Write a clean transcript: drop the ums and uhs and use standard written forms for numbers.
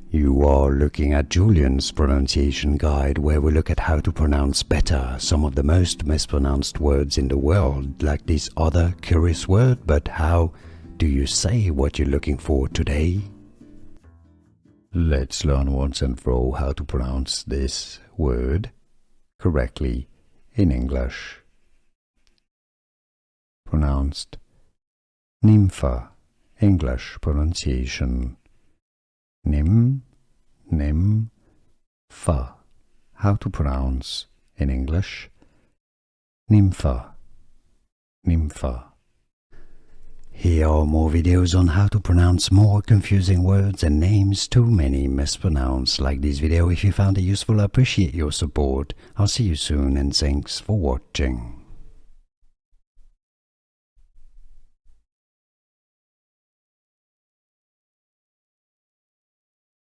You are looking at Julian's pronunciation guide, where we look at how to pronounce better some of the most mispronounced words in the world, like this other curious word. But how do you say what you're looking for today? Let's learn once and for all how to pronounce this word correctly in English. Pronounced Nympha, English pronunciation. Nympha. How to pronounce in English? Nympha, Nympha. Here are more videos on how to pronounce more confusing words and names too many mispronounced. Like this video if you found it useful. I appreciate your support. I'll see you soon and thanks for watching.